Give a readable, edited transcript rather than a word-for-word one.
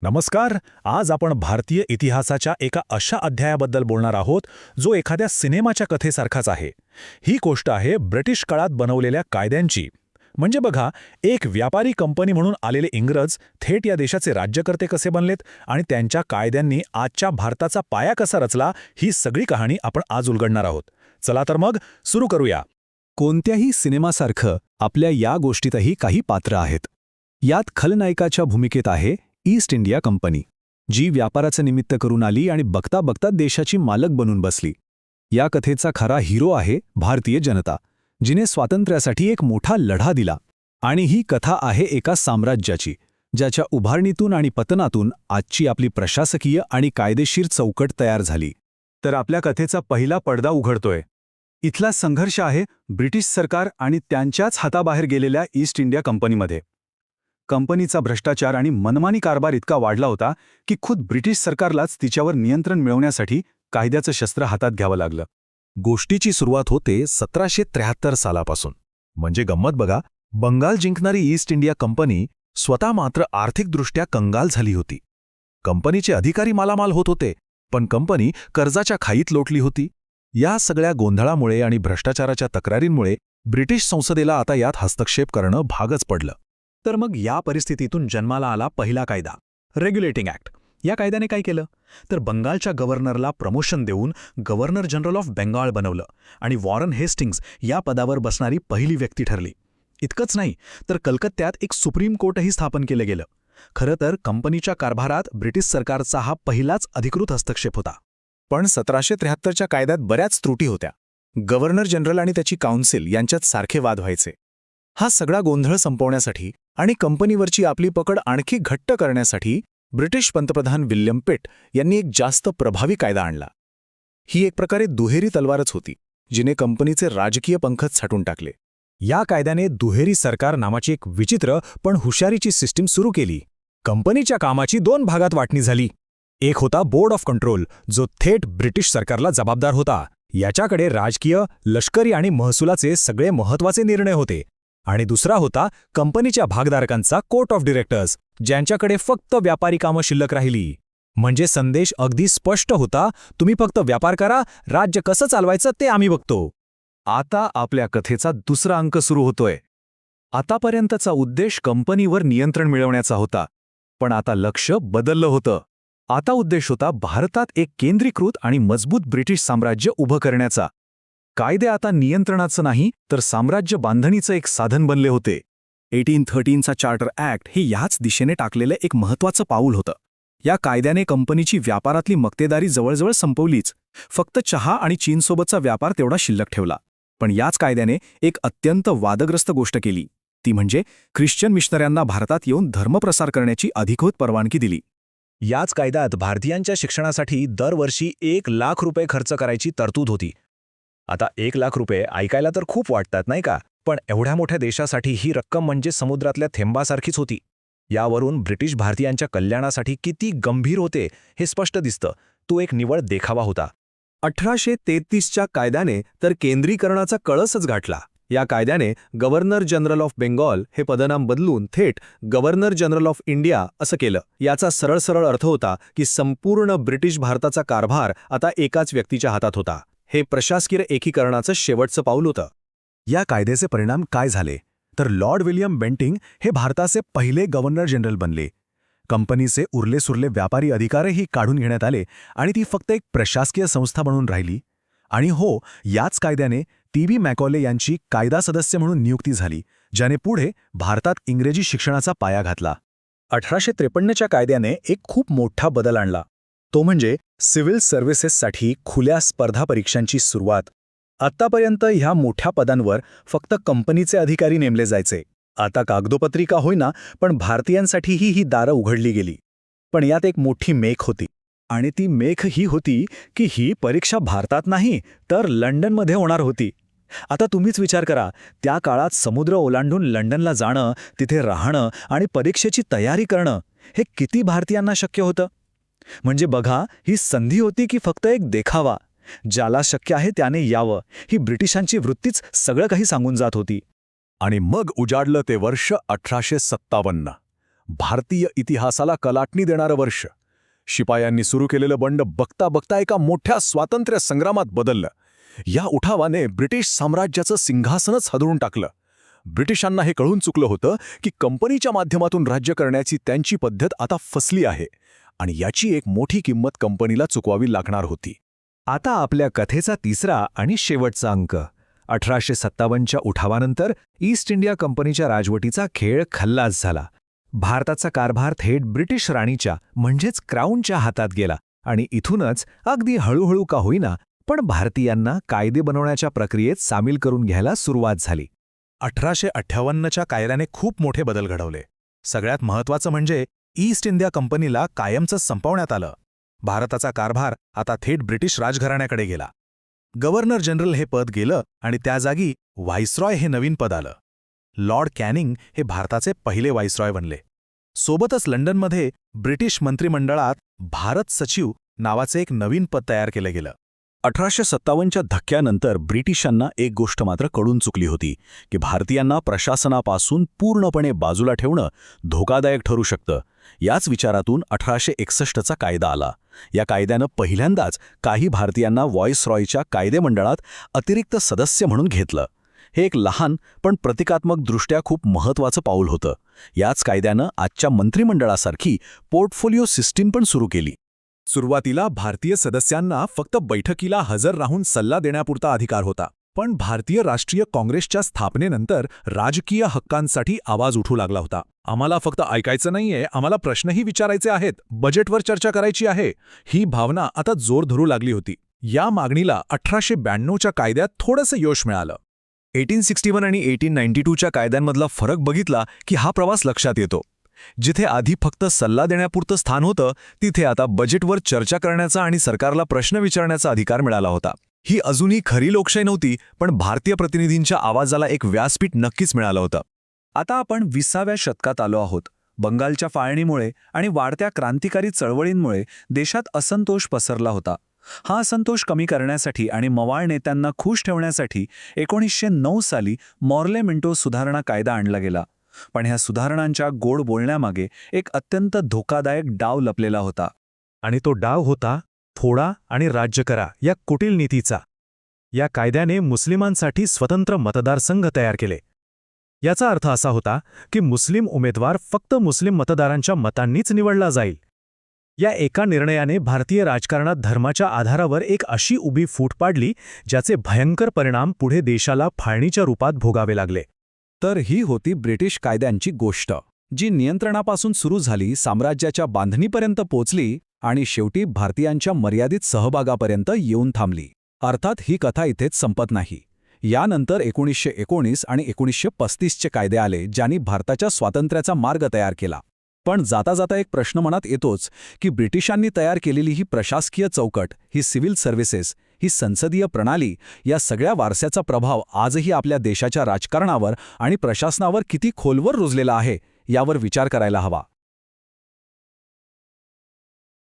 नमस्कार. आज आपण भारतीय इतिहासाच्या एका अशा अध्यायाबद्दल बोलणार आहोत जो एखाद्या सिनेमाच्या कथेसारखाच आहे. ही गोष्ट आहे ब्रिटिश काळात बनवलेल्या कायद्यांची. म्हणजे बघा, एक व्यापारी कंपनी म्हणून आलेले इंग्रज थेट या देशाचे राज्यकर्ते कसे बनलेत आणि त्यांच्या कायद्यांनी आजच्या भारताचा पाया कसा रचला, ही सगळी कहाणी आपण आज उलगडणार आहोत. चला तर मग सुरू करूया. कोणत्याही सिनेमासारखं आपल्या या गोष्टीतही काही पात्र आहेत. यात खलनायकाच्या भूमिकेत आहे ईस्ट इंडिया कंपनी, जी व्यापाराचं निमित्त करून आली आणि बघता बघता देशाची मालक बनून बसली. या कथेचा खरा हिरो आहे भारतीय जनता, जिने स्वातंत्र्यासाठी एक मोठा लढा दिला. आणि ही कथा आहे एका साम्राज्याची, ज्याच्या उभारणीतून आणि पतनातून आजची आपली प्रशासकीय आणि कायदेशीर चौकट तयार झाली. तर आपल्या कथेचा पहिला पडदा उघडतोय. इथला संघर्ष आहे ब्रिटिश सरकार आणि त्यांच्याच हाताबाहेर गेलेल्या ईस्ट इंडिया कंपनीमध्ये. कंपनीचा भ्रष्टाचार आणि मनमानी कारभार इतका वाढला होता की खुद ब्रिटिश सरकारलाच तिच्यावर नियंत्रण मिळवण्यासाठी कायद्याचं शस्त्र हातात घ्यावं लागलं. गोष्टीची सुरुवात होते 1773 सालापासून. म्हणजे गंमत बघा, बंगाल जिंकणारी ईस्ट इंडिया कंपनी स्वतः मात्र आर्थिकदृष्ट्या कंगाल झाली होती. कंपनीचे अधिकारी मालामाल होत होते, पण कंपनी कर्जाच्या खाईत लोटली होती. या सगळ्या गोंधळामुळे आणि भ्रष्टाचाराच्या तक्रारींमुळे ब्रिटिश संसदेला आता यात हस्तक्षेप करणं भागच पडलं. तर मग या परिस्थितीतून जन्माला आला पहिला कायदा, रेग्युलेटिंग ॲक्ट. या कायद्याने काय केलं तर बंगालच्या गव्हर्नरला प्रमोशन देऊन गव्हर्नर जनरल ऑफ बेंगाल बनवलं आणि वॉरन हेस्टिंग्स या पदावर बसणारी पहिली व्यक्ती ठरली. इतकंच नाही तर कलकत्त्यात एक सुप्रीम कोर्टही स्थापन केलं गेलं. खरं तर कंपनीच्या कारभारात ब्रिटिश सरकारचा हा पहिलाच अधिकृत हस्तक्षेप होता. पण 1773च्या कायद्यात बऱ्याच त्रुटी होत्या. गव्हर्नर जनरल आणि त्याची काउन्सिल यांच्यात सारखे वाद व्हायचे. हा सगळा गोंधळ संपवण्यासाठी आणि कंपनीवरची आपली पकड आणखी घट्ट करण्यासाठी ब्रिटिश पंतप्रधान विल्यम पिट यांनी एक जास्त प्रभावी कायदा आणला. ही एक प्रकारे दुहेरी तलवारच होती, जिने कंपनीचे राजकीय पंखच छाटून टाकले. या कायद्याने दुहेरी सरकार नावाची एक विचित्र पण हुशारीची सिस्टीम सुरू केली. कंपनीच्या कामाची दोन भागात वाटणी झाली. एक होता बोर्ड ऑफ कंट्रोल, जो थेट ब्रिटिश सरकारला जबाबदार होता. याच्याकडे राजकीय, लष्करी आणि महसुलाचे सगळे महत्त्वाचे निर्णय होते. आणि दुसरा होता कंपनीच्या भागधारकांचा कोर्ट ऑफ डिरेक्टर्स, ज्यांच्याकडे फक्त व्यापारी कामं शिल्लक राहिली. म्हणजे संदेश अगदी स्पष्ट होता, तुम्ही फक्त व्यापार करा, राज्य कसं चालवायचं ते आम्ही बघतो. आता आपल्या कथेचा दुसरा अंक सुरू होतोय. आतापर्यंतचा उद्देश कंपनीवर नियंत्रण मिळवण्याचा होता, पण आता लक्ष बदललं होतं. आता उद्देश होता भारतात एक केंद्रीकृत आणि मजबूत ब्रिटिश साम्राज्य उभं करण्याचा. कायदे आता नियंत्रणाचं नाही तर साम्राज्य बांधणीचं एक साधन बनले होते. 1813चा चार्टर ॲक्ट हे याच दिशेने टाकलेलं एक महत्त्वाचं पाऊल होतं. या कायद्याने कंपनीची व्यापारातली मक्तेदारी जवळजवळ संपवलीच. फक्त चहा आणि चीनसोबतचा व्यापार तेवढा शिल्लक ठेवला. पण याच कायद्याने एक अत्यंत वादग्रस्त गोष्ट केली, ती म्हणजे ख्रिश्चन मिशनऱ्यांना भारतात येऊन धर्मप्रसार करण्याची अधिकृत परवानगी दिली. याच कायद्यात भारतीयांच्या शिक्षणासाठी दरवर्षी 1,00,000 रुपये खर्च करायची तरतूद होती. आता 1,00,000 रुपये ऐकायला तर खूप वाटतात, नाही का? पण एवढ्या मोठ्या देशासाठी ही रक्कम म्हणजे समुद्रातल्या थेंबासारखीच होती. यावरून ब्रिटिश भारतीयांच्या कल्याणासाठी किती गंभीर होते हे स्पष्ट दिसतं. तो एक निव्वळ देखावा होता. 1833च्या कायद्याने तर केंद्रीकरणाचा कळसच गाठला. या कायद्याने गव्हर्नर जनरल ऑफ बेंगॉल हे पदनाम बदलून थेट गव्हर्नर जनरल ऑफ इंडिया असं केलं. याचा सरळ सरळ अर्थ होता की संपूर्ण ब्रिटिश भारताचा कारभार आता एकाच व्यक्तीच्या हातात होता. हे प्रशासकीय एकीकरणाचं शेवटचं पाऊल होतं. या कायद्याचे परिणाम काय झाले तर लॉर्ड विल्यम बेंटिंग हे भारताचे पहिले गव्हर्नर जनरल बनले. कंपनीचे उरलेसुरले व्यापारी अधिकारही काढून घेण्यात आले आणि ती फक्त एक प्रशासकीय संस्था बनून राहिली. आणि हो, याच कायद्याने टी.बी. मॅकॉले यांची कायदा सदस्य म्हणून नियुक्ती झाली, ज्याने पुढे भारतात इंग्रजी शिक्षणाचा पाया घातला. 1853च्या कायद्याने एक खूप मोठा बदल आणला. तो म्हणजे सिव्हिल सर्व्हिसेससाठी खुल्या स्पर्धा परीक्षांची सुरुवात. आत्तापर्यंत ह्या मोठ्या पदांवर फक्त कंपनीचे अधिकारी नेमले जायचे. आता कागदोपत्री का होईना, पण भारतीयांसाठीही ही दारं उघडली गेली. पण यात एक मोठी मेख होती. आणि ती मेख ही होती की ही परीक्षा भारतात नाही तर लंडनमध्ये होणार होती. आता तुम्हीच विचार करा, त्या काळात समुद्र ओलांडून लंडनला जाणं, तिथे राहणं आणि परीक्षेची तयारी करणं हे किती भारतीयांना शक्य होतं. म्हणजे बघा, ही संधी होती की फक्त एक देखावा. ज्याला शक्य आहे त्याने यावं, ही ब्रिटिशांची वृत्तीच सगळं काही सांगून जात होती. आणि मग उजाडलं ते वर्ष 1857. भारतीय इतिहासाला कलाटणी देणारं वर्ष. शिपायांनी सुरू केलेलं बंड बघता बघता एका मोठ्या स्वातंत्र्य संग्रामात बदललं. या उठावाने ब्रिटिश साम्राज्याचं सिंहासनच हदरून टाकलं. ब्रिटिशांना हे कळून चुकलं होतं की कंपनीच्या माध्यमातून राज्य करण्याची त्यांची पद्धत आता फसली आहे आणि याची एक मोठी किंमत कंपनीला चुकवावी लागणार होती. आता आपल्या कथेचा तिसरा आणि शेवटचा अंक. 1857च्या उठावानंतर ईस्ट इंडिया कंपनीच्या राजवटीचा खेळ खल्लास झाला. भारताचा कारभार थेट ब्रिटिश राणीच्या म्हणजेच क्राऊनच्या हातात गेला आणि इथूनच अगदी हळूहळू का होईना पण भारतीयांना कायदे बनवण्याच्या प्रक्रियेत सामील करून घ्यायला सुरुवात झाली. 1858च्या कायद्याने खूप मोठे बदल घडवले. सगळ्यात महत्त्वाचं म्हणजे ईस्ट इंडिया कंपनीला कायमचंच संपवण्यात आलं. भारताचा कारभार आता थेट ब्रिटिश राजघराण्याकडे गेला. गव्हर्नर जनरल हे पद गेलं आणि त्या जागी व्हाईसरॉय हे नवीन पद आलं. लॉर्ड कॅनिंग हे भारताचे पहिले व्हाईसरॉय बनले. सोबतच लंडनमध्ये ब्रिटिश मंत्रिमंडळात भारत सचिव नावाचे एक नवीन पद तयार केलं गेलं. 1857च्या धक्क्यानंतर ब्रिटिशांना एक गोष्ट मात्र कळून चुकली होती की भारतीयांना प्रशासनापासून पूर्णपणे बाजूला ठेवणं धोकादायक ठरू शकतं. याच विचारातून 1861चा कायदा आला. या कायद्यानं पहिल्यांदाच काही भारतीयांना व्हॉईसरॉयच्या कायदेमंडळात अतिरिक्त सदस्य म्हणून घेतलं. हे एक लहान पण प्रतिकात्मकदृष्ट्या खूप महत्त्वाचं पाऊल होतं. याच कायद्यानं आजच्या मंत्रिमंडळासारखी पोर्टफोलिओ सिस्टीम पण सुरू केली. सुरुवातीला भारतीय सदस्यांना फक्त बैठकीला हजर राहून सल्ला देण्यापुरता अधिकार होता. पण भारतीय राष्ट्रीय काँग्रेसच्या स्थापनेनंतर राजकीय हक्कांसाठी आवाज उठू लागला होता. आम्हाला फक्त ऐकायचं नाहीये, आम्हाला प्रश्नही विचारायचे आहेत, बजेटवर चर्चा करायची आहे, ही भावना आता जोर धरू लागली होती. या मागणीला 1892च्या कायद्यात थोडंसं यश मिळालं. 1861 आणि 1892च्या कायद्यांमधला फरक बघितला की हा प्रवास लक्षात येतो. जिथे आधी फक्त सल्ला देण्यापुरतं स्थान होतं तिथे आता बजेटवर चर्चा करण्याचा आणि सरकारला प्रश्न विचारण्याचा अधिकार मिळाला होता. ही अजूनही खरी लोकशाही नव्हती, पण भारतीय प्रतिनिधींच्या आवाजाला एक व्यासपीठ नक्कीच मिळालं होतं. आता आपण 20व्या शतकात आलो आहोत. बंगालच्या फाळणीमुळे आणि वाढत्या क्रांतिकारी चळवळींमुळे देशात असंतोष पसरला होता. हा असंतोष कमी करण्यासाठी आणि मवाळ नेत्यांना खुश ठेवण्यासाठी 1909 साली मॉर्ले मिंटो सुधारणा कायदा आणला गेला. पण ह्या सुधारणांच्या गोड बोलण्यामागे एक अत्यंत धोकादायक डाव लपलेला होता. आणि तो डाव होता फोडा आणि राज्य करा या कुटील नीतीचा. या कायद्याने मुस्लिमांसाठी स्वतंत्र मतदारसंघ तयार केले. याचा अर्थ असा होता की मुस्लिम उमेदवार फक्त मुस्लिम मतदारांच्या मतांनीच निवडला जाईल. या एका निर्णयाने भारतीय राजकारणात धर्माच्या आधारावर एक अशी उभी फूट पाडली ज्याचे भयंकर परिणाम पुढे देशाला फाळणीच्या रूपात भोगावे लागले. तर ही होती ब्रिटिश कायद्यांची गोष्ट, जी नियंत्रणापासून सुरू झाली, साम्राज्याच्या बांधणीपर्यंत पोचली आणि शेवटी भारतीयांच्या मर्यादित सहभागापर्यंत येऊन थांबली. अर्थात ही कथा इथेच संपत नाही. यानंतर 1919 आणि 1935चे कायदे आले, ज्यांनी भारताच्या स्वातंत्र्याचा मार्ग तयार केला. पण जाता जाता एक प्रश्न मनात येतोच की ब्रिटिशांनी तयार केलेली ही प्रशासकीय चौकट, ही सिव्हिल सर्व्हिसेस, ही संसदीय प्रणाली, या सगळ्या वारशाचा प्रभाव आजही आपल्या देशाच्या राजकारणावर आणि प्रशासनावर किती खोलवर रुजलेला आहे यावर विचार करायला हवा.